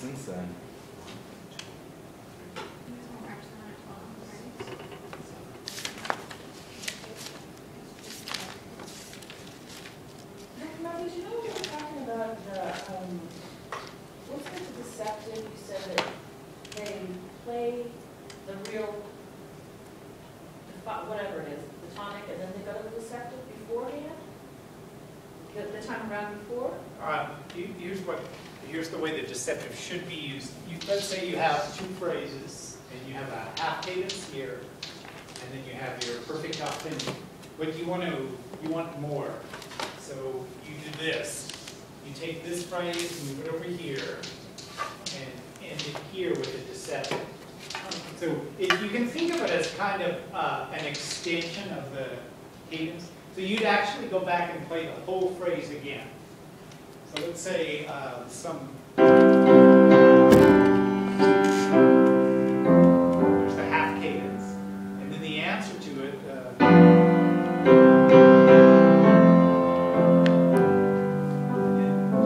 since then. Now, did you know we were talking about what's the deceptive? You said that they play the real, whatever it is, the tonic, and then they go to the deceptive beforehand? The time around before? Here's the way the deceptive should be used. Let's say you have two phrases, and you have a half cadence here, and then you have your perfect authentic. But you want more. So you do this. You take this phrase, move it over here, and end it here with a deceptive. So you can think of it as kind of an extension of the cadence. So you'd actually go back and play the whole phrase again. So let's say there's the half cadence, and then the answer to it,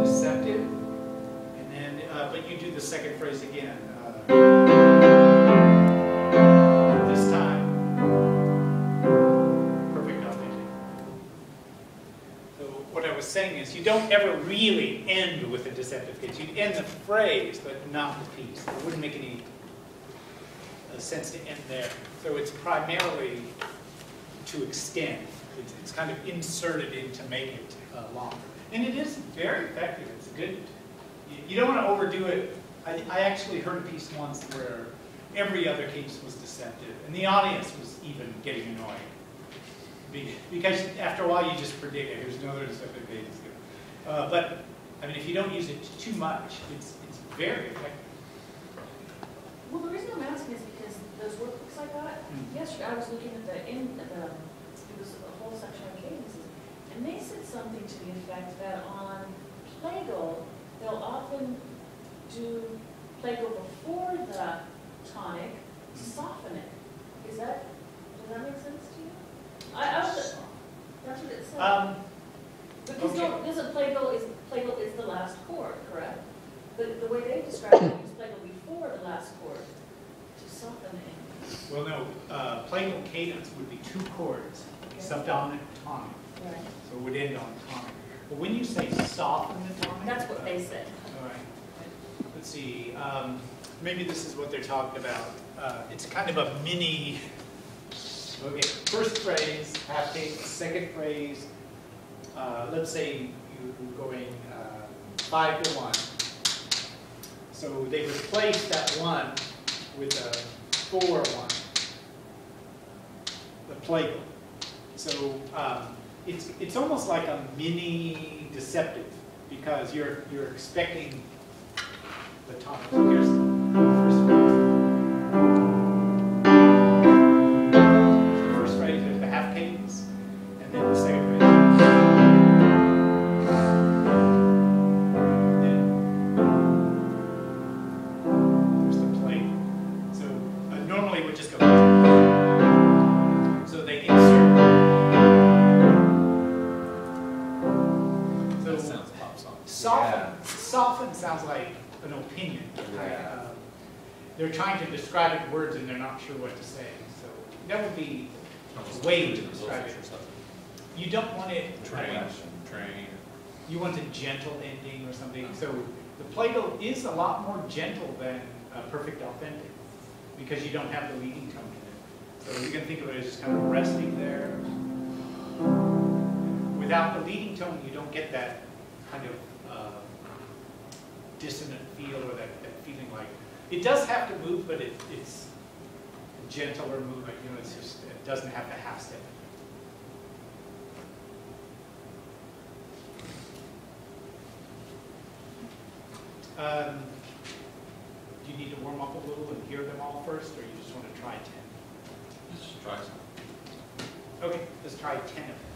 deceptive, and then but you do the second phrase again. This time, perfect authentic. So what I was saying is, you don't ever really end with a deceptive case. You end the phrase, but not the piece. It wouldn't make any sense to end there. So it's primarily to extend. It's kind of inserted in to make it longer. And it is very effective. It's good. You don't want to overdo it. I actually heard a piece once where every other case was deceptive, and the audience was even getting annoyed. Because after a while you just predict it. Here's another deceptive case. But I mean, if you don't use it too much, it's very effective. Well, the reason I'm asking is because those workbooks I got yesterday, I was looking at it was a whole section on cadences, and they said something to the effect that on Plagal, they'll often do Plagal before the tonic to soften it. Does that make sense to you? That's what it said. Because okay. Isn't Plagal is the last chord, correct? But the way they describe it is Plagal before the last chord to soften it. Well, no. Plagal cadence would be two chords, subdominant, tonic. Right. So it would end on tonic. But when you say soften the tonic, That's what they said. All right. Let's see. Maybe this is what they're talking about. It's kind of a mini. Okay, first phrase, half cadence. Second phrase. Let's say you're going 5 to 1. So they replace that 1 with a 4-1. The Plagal. So it's almost like a mini deceptive, because you're expecting the tonic. So here's the first phrase is the half cadence, and then the second phrase. And then there's the plate. So normally it would just go. So they insert. So That sounds pop song. Soften sounds like an opinion. Yeah. They're trying to describe it in words and they're not sure what to say. So that would be a way to describe it. You don't want it Train. You want a gentle ending or something. So the Plagal is a lot more gentle than perfect authentic, because you don't have the leading tone in it. So you can think of it as just kind of resting there. Without the leading tone, you don't get that kind of dissonant feel, or that feeling like it does have to move, but it's a gentler movement. You know, it's just, it doesn't have the half step. Do you need to warm up a little and hear them all first, or you just want to try 10? Just try some. Okay, let's try 10 of them.